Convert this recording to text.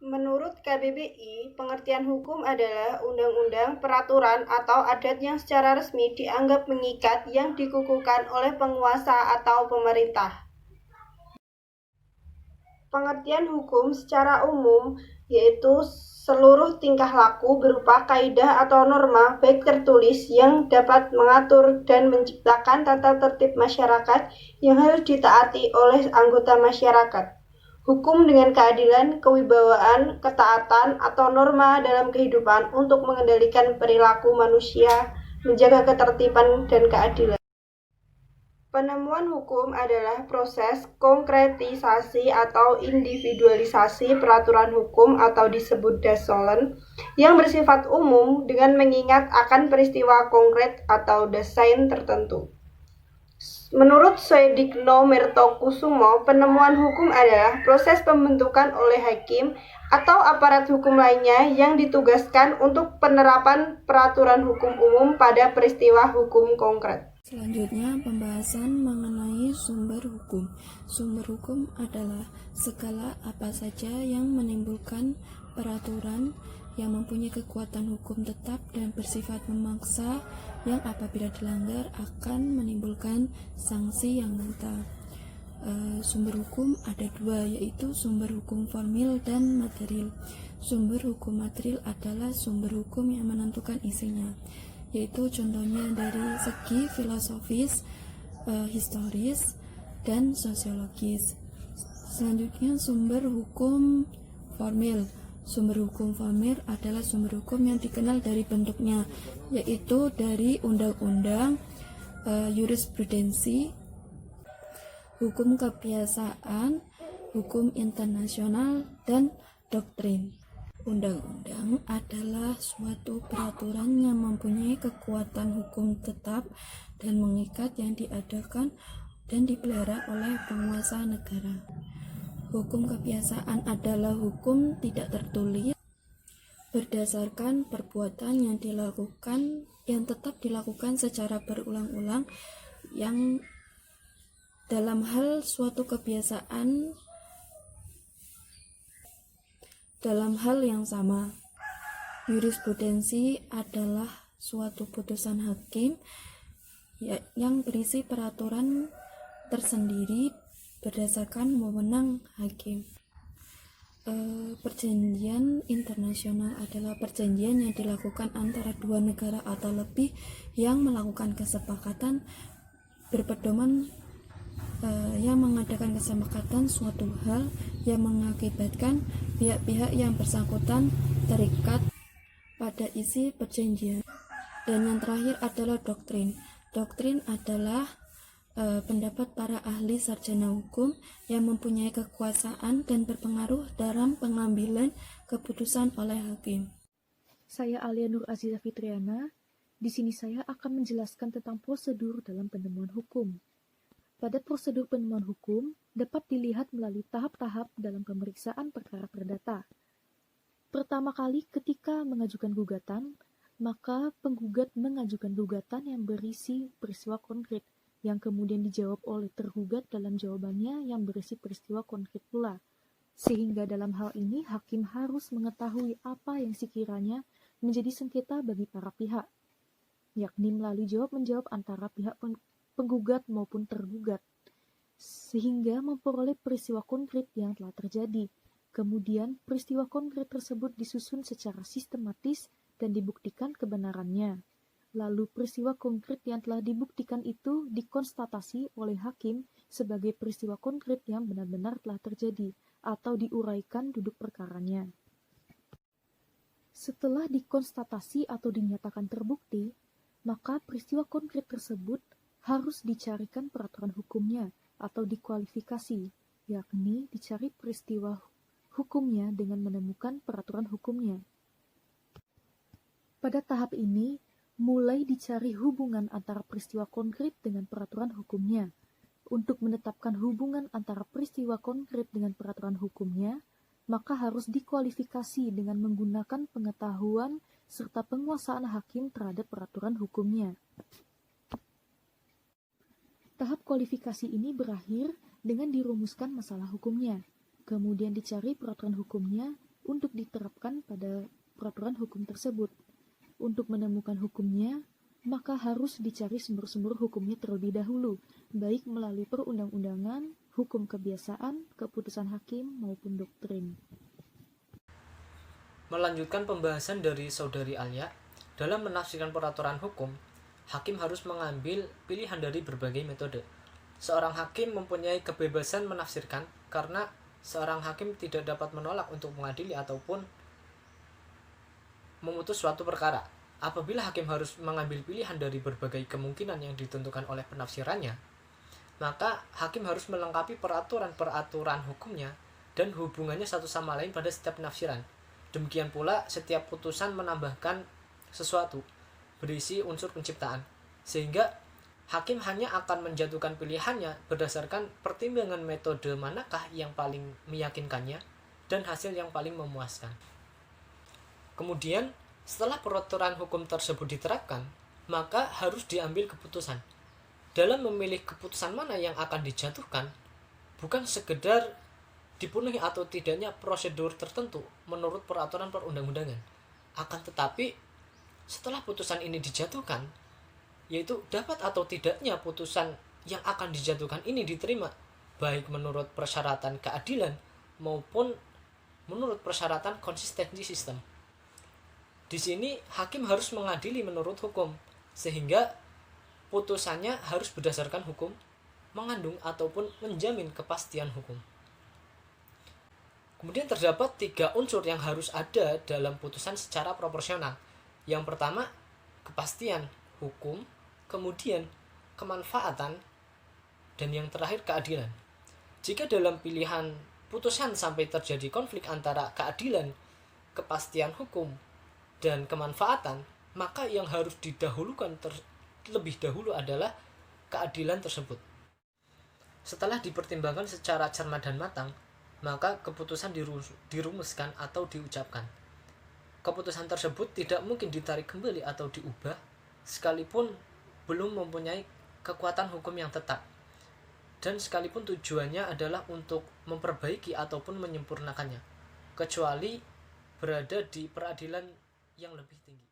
Menurut KBBI, pengertian hukum adalah undang-undang, peraturan, atau adat yang secara resmi dianggap mengikat yang dikukuhkan oleh penguasa atau pemerintah. Pengertian hukum secara umum yaitu seluruh tingkah laku berupa kaidah atau norma baik tertulis yang dapat mengatur dan menciptakan tata tertib masyarakat yang harus ditaati oleh anggota masyarakat. Hukum dengan keadilan, kewibawaan, ketaatan, atau norma dalam kehidupan untuk mengendalikan perilaku manusia, menjaga ketertiban dan keadilan. Penemuan hukum adalah proses konkretisasi atau individualisasi peraturan hukum atau disebut dasolen yang bersifat umum dengan mengingat akan peristiwa konkret atau desain tertentu. Menurut Soedikno Mertokusumo, penemuan hukum adalah proses pembentukan oleh hakim atau aparat hukum lainnya yang ditugaskan untuk penerapan peraturan hukum umum pada peristiwa hukum konkret. Selanjutnya, pembahasan mengenai sumber hukum. Sumber hukum adalah segala apa saja yang menimbulkan peraturan yang mempunyai kekuatan hukum tetap dan bersifat memaksa yang apabila dilanggar akan menimbulkan sanksi yang nyata. Sumber hukum ada dua, yaitu sumber hukum formil dan material. Sumber hukum material adalah sumber hukum yang menentukan isinya, yaitu contohnya dari segi filosofis, historis, dan sosiologis. Selanjutnya, sumber hukum formil. Sumber hukum formil adalah sumber hukum yang dikenal dari bentuknya, yaitu dari undang-undang, jurisprudensi, hukum kebiasaan, hukum internasional, dan doktrin. Undang-undang adalah suatu peraturan yang mempunyai kekuatan hukum tetap dan mengikat yang diadakan dan dipelihara oleh penguasa negara. Hukum kebiasaan adalah hukum tidak tertulis berdasarkan perbuatan yang tetap dilakukan secara berulang-ulang yang dalam hal suatu kebiasaan dalam hal yang sama. Jurisprudensi adalah suatu putusan hakim yang berisi peraturan tersendiri berdasarkan wewenang hakim. Perjanjian internasional adalah perjanjian yang dilakukan antara dua negara atau lebih yang melakukan kesepakatan berpedoman yang mengadakan kesepakatan suatu hal yang mengakibatkan pihak-pihak yang bersangkutan terikat pada isi perjanjian. Dan yang terakhir adalah doktrin. Doktrin adalah pendapat para ahli sarjana hukum yang mempunyai kekuasaan dan berpengaruh dalam pengambilan keputusan oleh hakim. Saya Alia Nur Aziza Fitriana. Di sini saya akan menjelaskan tentang prosedur dalam penemuan hukum. Pada prosedur penemuan hukum dapat dilihat melalui tahap-tahap dalam pemeriksaan perkara perdata. Pertama kali ketika mengajukan gugatan, maka penggugat mengajukan gugatan yang berisi peristiwa konkret, yang kemudian dijawab oleh tergugat dalam jawabannya yang berisi peristiwa konkret pula. Sehingga dalam hal ini hakim harus mengetahui apa yang sekiranya menjadi sengketa bagi para pihak, yakni melalui jawab-menjawab antara pihak penggugat maupun tergugat, sehingga memperoleh peristiwa konkret yang telah terjadi. Kemudian peristiwa konkret tersebut disusun secara sistematis dan dibuktikan kebenarannya. Lalu peristiwa konkret yang telah dibuktikan itu dikonstatasi oleh hakim sebagai peristiwa konkret yang benar-benar telah terjadi atau diuraikan duduk perkaranya. Setelah dikonstatasi atau dinyatakan terbukti, maka peristiwa konkret tersebut harus dicarikan peraturan hukumnya atau dikualifikasi, yakni dicari peristiwa hukumnya dengan menemukan peraturan hukumnya. Pada tahap ini, mulai dicari hubungan antara peristiwa konkret dengan peraturan hukumnya. Untuk menetapkan hubungan antara peristiwa konkret dengan peraturan hukumnya, maka harus dikualifikasi dengan menggunakan pengetahuan serta penguasaan hakim terhadap peraturan hukumnya. Tahap kualifikasi ini berakhir dengan dirumuskan masalah hukumnya. Kemudian dicari peraturan hukumnya untuk diterapkan pada peraturan hukum tersebut. Untuk menemukan hukumnya, maka harus dicari sumber-sumber hukumnya terlebih dahulu, baik melalui perundang-undangan, hukum kebiasaan, keputusan hakim, maupun doktrin. Melanjutkan pembahasan dari Saudari Alia, dalam menafsirkan peraturan hukum, hakim harus mengambil pilihan dari berbagai metode. Seorang hakim mempunyai kebebasan menafsirkan karena seorang hakim tidak dapat menolak untuk mengadili ataupun memutus suatu perkara. Apabila hakim harus mengambil pilihan dari berbagai kemungkinan yang ditentukan oleh penafsirannya, maka hakim harus melengkapi peraturan-peraturan hukumnya dan hubungannya satu sama lain pada setiap penafsiran. Demikian pula setiap putusan menambahkan sesuatu berisi unsur penciptaan, sehingga hakim hanya akan menjatuhkan pilihannya berdasarkan pertimbangan metode manakah yang paling meyakinkannya dan hasil yang paling memuaskan. Kemudian setelah peraturan hukum tersebut diterapkan, maka harus diambil keputusan. Dalam memilih keputusan mana yang akan dijatuhkan, bukan sekedar dipenuhi atau tidaknya prosedur tertentu menurut peraturan perundang-undangan. Akan tetapi, setelah putusan ini dijatuhkan, yaitu dapat atau tidaknya putusan yang akan dijatuhkan ini diterima, baik menurut persyaratan keadilan maupun menurut persyaratan konsistensi sistem. Di sini hakim harus mengadili menurut hukum, sehingga putusannya harus berdasarkan hukum, mengandung ataupun menjamin kepastian hukum. Kemudian terdapat 3 unsur yang harus ada dalam putusan secara proporsional. Yang pertama, kepastian hukum, kemudian kemanfaatan, dan yang terakhir keadilan. Jika dalam pilihan putusan sampai terjadi konflik antara keadilan, kepastian hukum, dan kemanfaatan, maka yang harus didahulukan terlebih dahulu adalah keadilan tersebut. Setelah dipertimbangkan secara cermat dan matang, maka keputusan dirumuskan atau diucapkan. Keputusan tersebut tidak mungkin ditarik kembali atau diubah, sekalipun belum mempunyai kekuatan hukum yang tetap, dan sekalipun tujuannya adalah untuk memperbaiki ataupun menyempurnakannya, kecuali berada di peradilan yang lebih tinggi.